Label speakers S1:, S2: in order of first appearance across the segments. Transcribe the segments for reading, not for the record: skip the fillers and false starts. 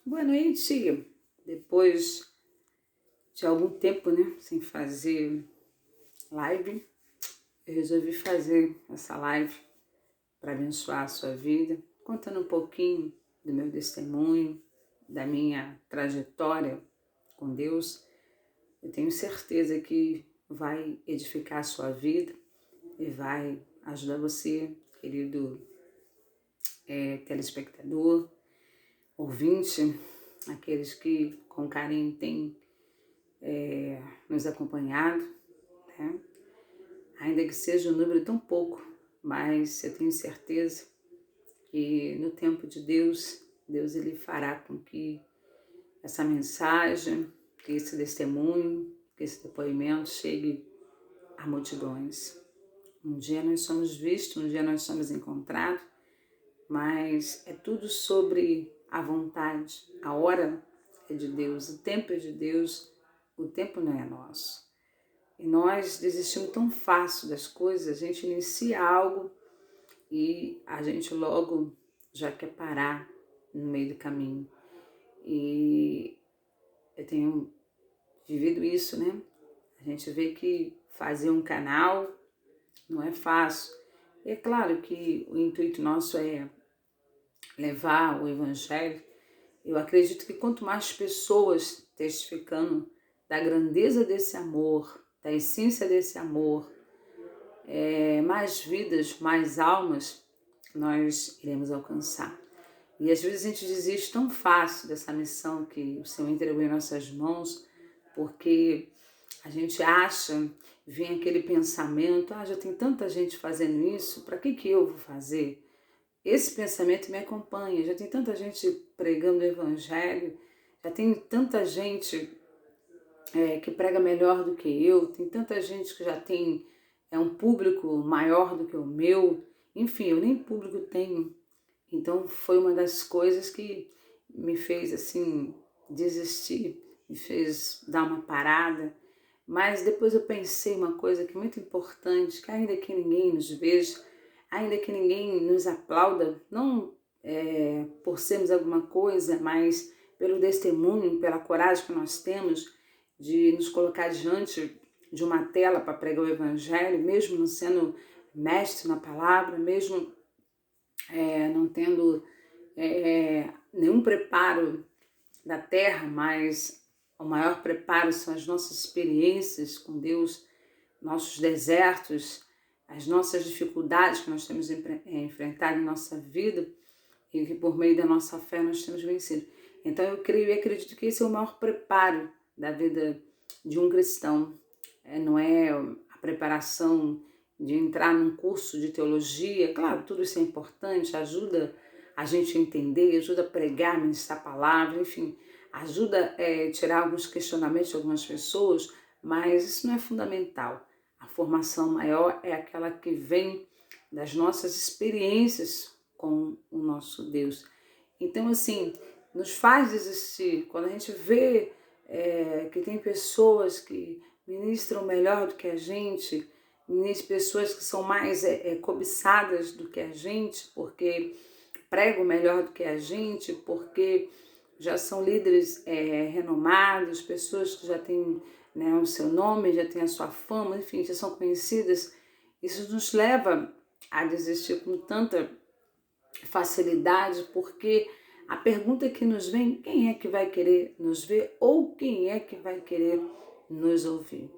S1: Boa noite. Depois de algum tempo, né, sem fazer live, eu resolvi fazer essa live para abençoar a sua vida, contando um pouquinho do meu testemunho, da minha trajetória com Deus. Eu tenho certeza que vai edificar a sua vida e vai ajudar você, querido telespectador, ouvinte, aqueles que com carinho têm nos acompanhado, né? Ainda que seja um número tão pouco, mas eu tenho certeza que no tempo de Deus, Deus ele fará com que essa mensagem, que esse testemunho, que esse depoimento chegue a multidões. Um dia nós somos vistos, um dia nós somos encontrados, mas é tudo sobre a vontade. A hora é de Deus, o tempo é de Deus, o tempo não é nosso. E nós desistimos tão fácil das coisas, a gente inicia algo e a gente logo já quer parar no meio do caminho. E eu tenho vivido isso, né? A gente vê que fazer um canal não é fácil. E é claro que o intuito nosso é levar o evangelho. Eu acredito que quanto mais pessoas testificando da grandeza desse amor, da essência desse amor, mais vidas, mais almas nós iremos alcançar. E às vezes a gente desiste tão fácil dessa missão que o Senhor entregou em nossas mãos, porque a gente acha, vem aquele pensamento, já tem tanta gente fazendo isso, para que eu vou fazer? Esse pensamento me acompanha, já tem tanta gente pregando o evangelho, já tem tanta gente que prega melhor do que eu, tem tanta gente que já tem um público maior do que o meu, enfim, eu nem público tenho. Então foi uma das coisas que me fez assim desistir, me fez dar uma parada. Mas depois eu pensei uma coisa que é muito importante, que ainda que ninguém nos veja, ainda que ninguém nos aplauda, não por sermos alguma coisa, mas pelo testemunho, pela coragem que nós temos de nos colocar diante de uma tela para pregar o evangelho, mesmo não sendo mestre na palavra, mesmo não tendo nenhum preparo da terra, mas o maior preparo são as nossas experiências com Deus, nossos desertos, as nossas dificuldades que nós temos enfrentado em nossa vida e que por meio da nossa fé nós temos vencido. Então eu creio e acredito que esse é o maior preparo da vida de um cristão. Não é a preparação de entrar num curso de teologia. Claro, tudo isso é importante, ajuda a gente a entender, ajuda a pregar, ministrar a palavra, enfim, ajuda a tirar alguns questionamentos de algumas pessoas, mas isso não é fundamental. A formação maior é aquela que vem das nossas experiências com o nosso Deus. Então, assim, nos faz desistir quando a gente vê que tem pessoas que ministram melhor do que a gente, pessoas que são mais cobiçadas do que a gente, porque pregam melhor do que a gente, porque já são líderes renomados, pessoas que já têm, né, o seu nome, já têm a sua fama, enfim, já são conhecidas. Isso nos leva a desistir com tanta facilidade, porque a pergunta que nos vem, quem é que vai querer nos ver ou quem é que vai querer nos ouvir,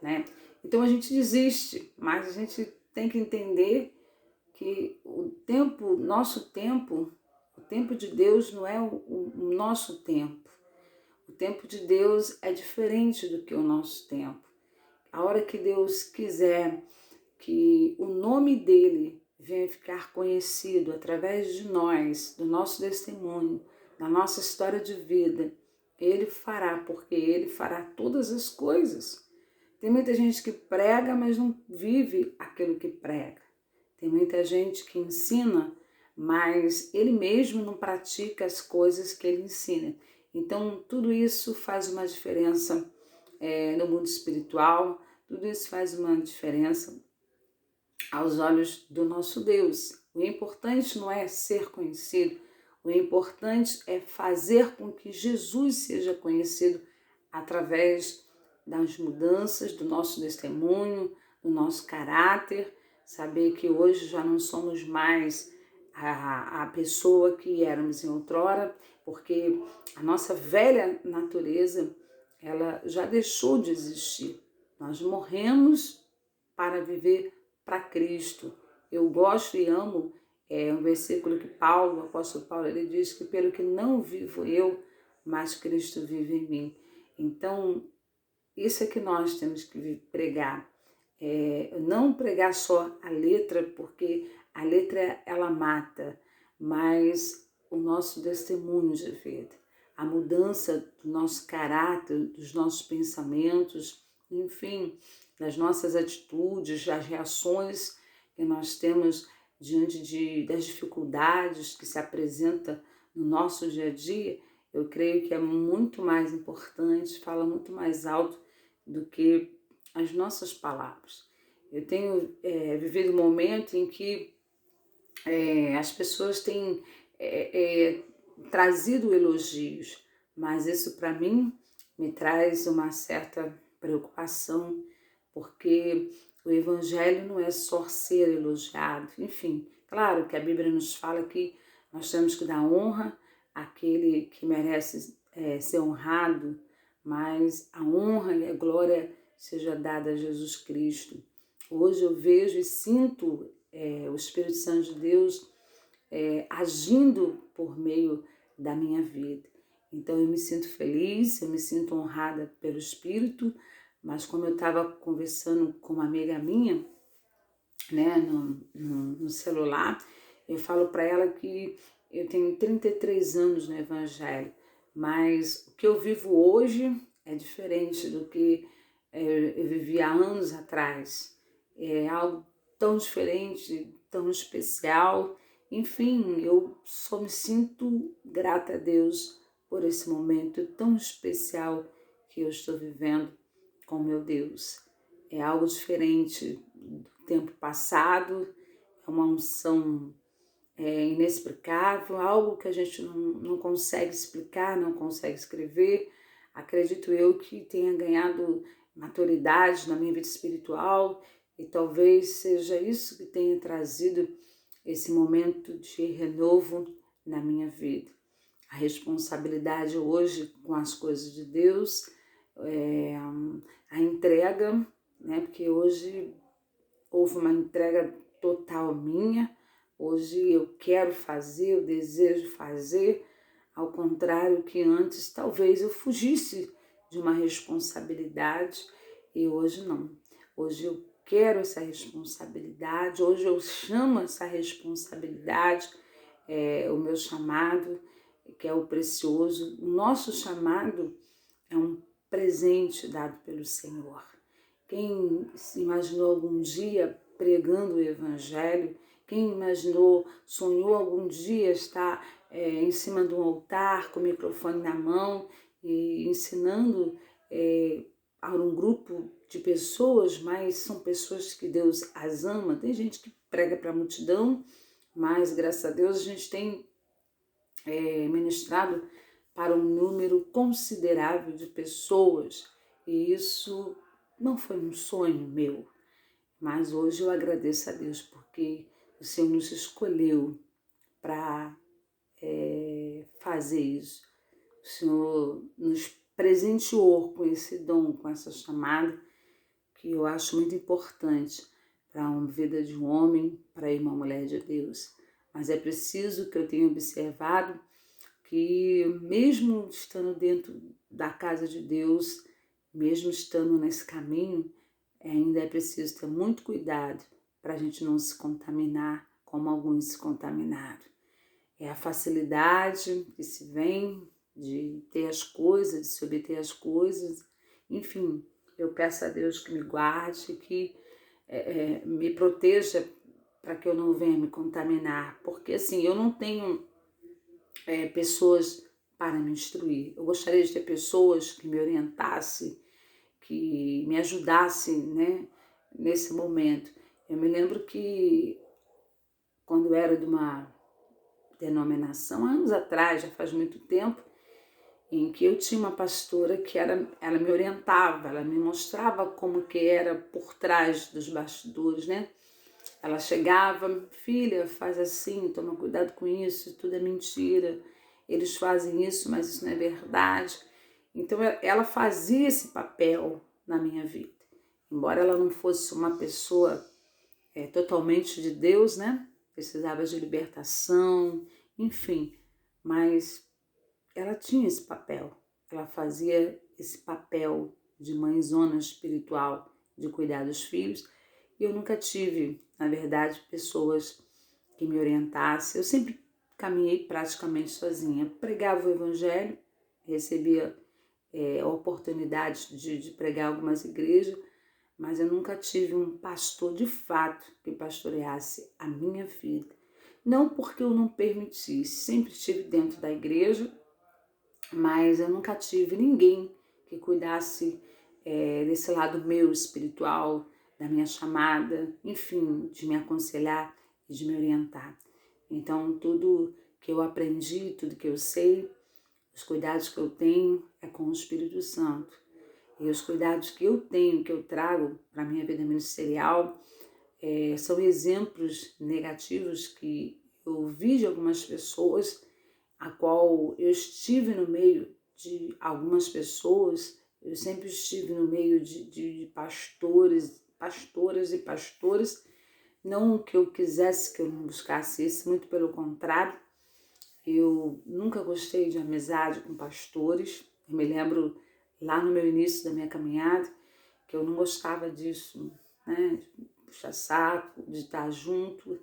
S1: né? Então a gente desiste, mas a gente tem que entender que o tempo, nosso tempo, o tempo de Deus não é o nosso tempo. O tempo de Deus é diferente do que o nosso tempo. A hora que Deus quiser que o nome dele venha ficar conhecido através de nós, do nosso testemunho, da nossa história de vida, ele fará, porque ele fará todas as coisas. Tem muita gente que prega, mas não vive aquilo que prega. Tem muita gente que ensina, mas ele mesmo não pratica as coisas que ele ensina. Então, tudo isso faz uma diferença no mundo espiritual, tudo isso faz uma diferença aos olhos do nosso Deus. O importante não é ser conhecido, O importante é fazer com que Jesus seja conhecido através das mudanças do nosso testemunho, do nosso caráter, saber que hoje já não somos mais a pessoa que éramos em outrora, porque a nossa velha natureza, ela já deixou de existir. Nós morremos para viver para Cristo. Eu gosto e amo um versículo que Paulo, o apóstolo Paulo, ele diz que pelo que não vivo eu, mas Cristo vive em mim. Então, isso é que nós temos que pregar. Não pregar só a letra, porque a letra ela mata, mas o nosso testemunho de vida, a mudança do nosso caráter, dos nossos pensamentos, enfim, das nossas atitudes, das reações que nós temos diante das dificuldades que se apresentam no nosso dia a dia, eu creio que é muito mais importante, fala muito mais alto do que as nossas palavras. Eu tenho vivido um momento em que as pessoas têm trazido elogios, mas isso para mim me traz uma certa preocupação, porque o Evangelho não é só ser elogiado. Enfim, claro que a Bíblia nos fala que nós temos que dar honra àquele que merece ser honrado, mas a honra e a glória seja dada a Jesus Cristo. Hoje eu vejo e sinto o Espírito Santo de Deus agindo por meio da minha vida. Então eu me sinto feliz, eu me sinto honrada pelo Espírito, mas como eu estava conversando com uma amiga minha, né, no celular, eu falo para ela que eu tenho 33 anos no Evangelho, mas o que eu vivo hoje é diferente do que eu vivi há anos atrás. É algo tão diferente, tão especial. Enfim, eu só me sinto grata a Deus por esse momento tão especial que eu estou vivendo com meu Deus. É algo diferente do tempo passado, é uma unção inexplicável, algo que a gente não consegue explicar, não consegue escrever. Acredito eu que tenha ganhado maturidade na minha vida espiritual e talvez seja isso que tenha trazido esse momento de renovo na minha vida. A responsabilidade hoje com as coisas de Deus, a entrega, né? Porque hoje houve uma entrega total minha. Hoje eu quero fazer, eu desejo fazer, ao contrário que antes talvez eu fugisse de uma responsabilidade e hoje não. Hoje eu quero essa responsabilidade, hoje eu chamo essa responsabilidade, o meu chamado, que é o precioso. O nosso chamado é um presente dado pelo Senhor. Quem se imaginou algum dia pregando o Evangelho, quem imaginou, sonhou algum dia estar em cima de um altar com o microfone na mão e ensinando a um grupo de pessoas, mas são pessoas que Deus as ama. Tem gente que prega para a multidão, mas graças a Deus a gente tem ministrado para um número considerável de pessoas e isso não foi um sonho meu, mas hoje eu agradeço a Deus porque o Senhor nos escolheu para fazer isso. O Senhor nos presenteou com esse dom, com essa chamada, que eu acho muito importante para a vida de um homem, para uma mulher de Deus. Mas é preciso que eu tenha observado que mesmo estando dentro da casa de Deus, mesmo estando nesse caminho, ainda é preciso ter muito cuidado para a gente não se contaminar como alguns se contaminaram. É a facilidade que se vem de ter as coisas, de se obter as coisas. Enfim, eu peço a Deus que me guarde, que me proteja para que eu não venha me contaminar. Porque assim, eu não tenho pessoas para me instruir. Eu gostaria de ter pessoas que me orientassem, que me ajudassem, né, nesse momento. Eu me lembro que quando eu era de uma denominação, há anos atrás, já faz muito tempo, em que eu tinha uma pastora que ela me orientava, ela me mostrava como que era por trás dos bastidores, né? Ela chegava, filha, faz assim, toma cuidado com isso, tudo é mentira, eles fazem isso, mas isso não é verdade. Então ela fazia esse papel na minha vida. Embora ela não fosse uma pessoa totalmente de Deus, né? Precisava de libertação, enfim, mas ela tinha esse papel, ela fazia esse papel de mãezona espiritual, de cuidar dos filhos, e eu nunca tive, na verdade, pessoas que me orientassem. Eu sempre caminhei praticamente sozinha, pregava o evangelho, recebia oportunidades de pregar algumas igrejas, mas eu nunca tive um pastor de fato que pastoreasse a minha vida. Não porque eu não permitisse, sempre estive dentro da igreja, mas eu nunca tive ninguém que cuidasse desse lado meu espiritual, da minha chamada, enfim, de me aconselhar e de me orientar. Então, tudo que eu aprendi, tudo que eu sei, os cuidados que eu tenho é com o Espírito Santo. E os cuidados que eu tenho, que eu trago para a minha vida ministerial, são exemplos negativos que eu vi de algumas pessoas, a qual eu estive no meio de algumas pessoas, eu sempre estive no meio de pastores, pastoras e pastores, não que eu quisesse que eu não buscasse isso, muito pelo contrário, eu nunca gostei de amizade com pastores. Eu me lembro lá no meu início da minha caminhada que eu não gostava disso, né? De puxar saco, de estar junto,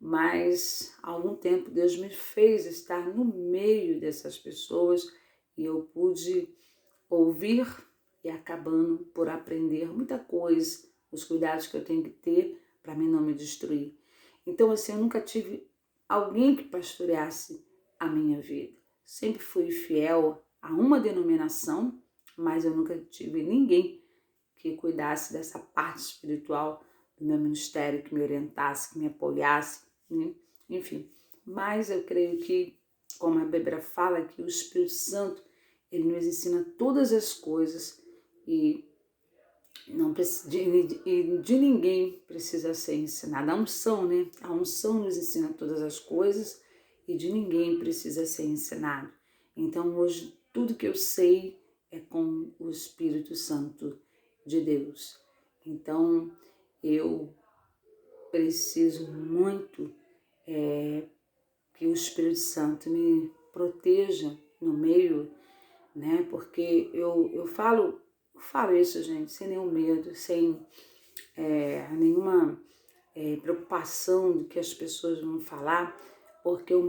S1: mas há algum tempo Deus me fez estar no meio dessas pessoas e eu pude ouvir e acabando por aprender muita coisa, os cuidados que eu tenho que ter para mim não me destruir. Então, assim, eu nunca tive alguém que pastoreasse a minha vida. Sempre fui fiel a uma denominação, mas eu nunca tive ninguém que cuidasse dessa parte espiritual do meu ministério, que me orientasse, que me apoiasse, né? Enfim. Mas eu creio que, como a Bíblia fala, que o Espírito Santo, ele nos ensina todas as coisas e não de ninguém precisa ser ensinado. A unção, né? A unção nos ensina todas as coisas e de ninguém precisa ser ensinado. Então, hoje, tudo que eu sei é com o Espírito Santo de Deus. Então, eu preciso muito que o Espírito Santo me proteja no meio, né? Porque eu falo isso, gente, sem nenhum medo, sem nenhuma preocupação do que as pessoas vão falar, porque o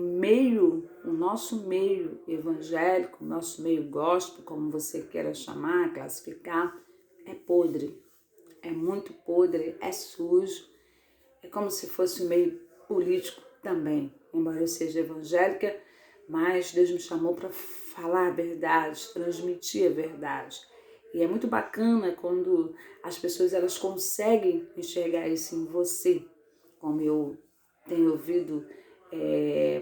S1: nosso meio evangélico, o nosso meio gospel, como você queira chamar, classificar, é podre, é muito podre, é sujo, é como se fosse um meio político também, embora eu seja evangélica, mas Deus me chamou para falar a verdade, transmitir a verdade. E é muito bacana quando as pessoas elas conseguem enxergar isso em você, como eu tenho ouvido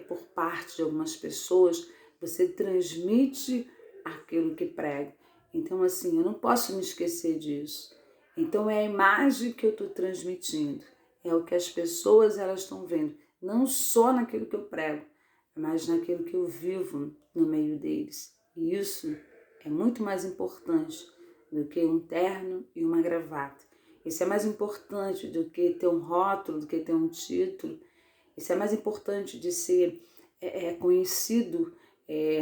S1: por parte de algumas pessoas, você transmite aquilo que prega. Então, assim, eu não posso me esquecer disso. Então, é a imagem que eu estou transmitindo, é o que as pessoas elas estão vendo, não só naquilo que eu prego, mas naquilo que eu vivo no meio deles. E isso é muito mais importante do que um terno e uma gravata. Isso é mais importante do que ter um rótulo, do que ter um título. Isso é mais importante de ser conhecido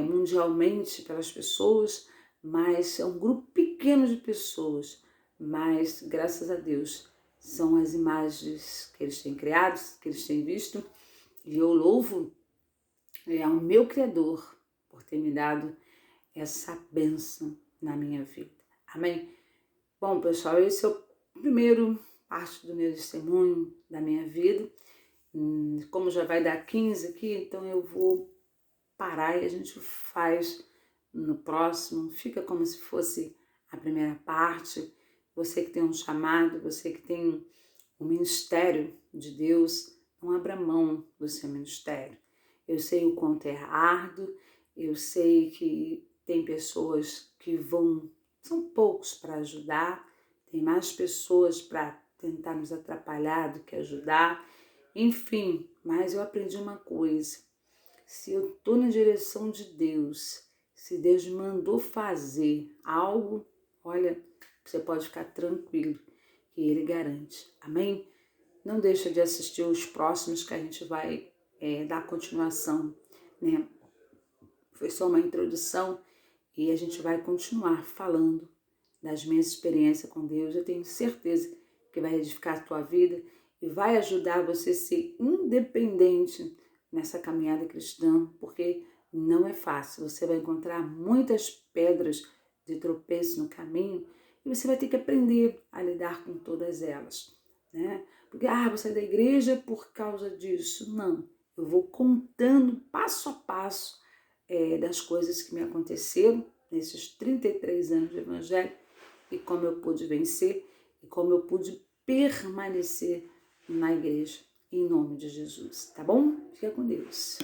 S1: mundialmente pelas pessoas, mas é um grupo pequeno de pessoas. Mas, graças a Deus, são as imagens que eles têm criado, que eles têm visto. E eu louvo ao meu Criador por ter me dado essa bênção na minha vida. Amém? Bom, pessoal, esse é o primeiro parte do meu testemunho da minha vida. Como já vai dar 15 aqui, então eu vou parar e a gente faz no próximo. Fica como se fosse a primeira parte. Você que tem um chamado, você que tem um ministério de Deus, não abra mão do seu ministério. Eu sei o quanto é árduo, eu sei que tem pessoas que são poucos para ajudar, tem mais pessoas para tentar nos atrapalhar do que ajudar, enfim, mas eu aprendi uma coisa: se eu estou na direção de Deus, se Deus me mandou fazer algo, olha, você pode ficar tranquilo que Ele garante, amém? Não deixa de assistir os próximos que a gente vai dar continuação, né? Foi só uma introdução e a gente vai continuar falando das minhas experiências com Deus. Eu tenho certeza que vai edificar a tua vida e vai ajudar você a ser independente nessa caminhada cristã, porque não é fácil. Você vai encontrar muitas pedras de tropeço no caminho e você vai ter que aprender a lidar com todas elas, né? Porque, vou sair da igreja por causa disso. Não, eu vou contando passo a passo das coisas que me aconteceram nesses 33 anos de evangelho e como eu pude vencer e como eu pude permanecer na igreja, em nome de Jesus, tá bom? Fica com Deus.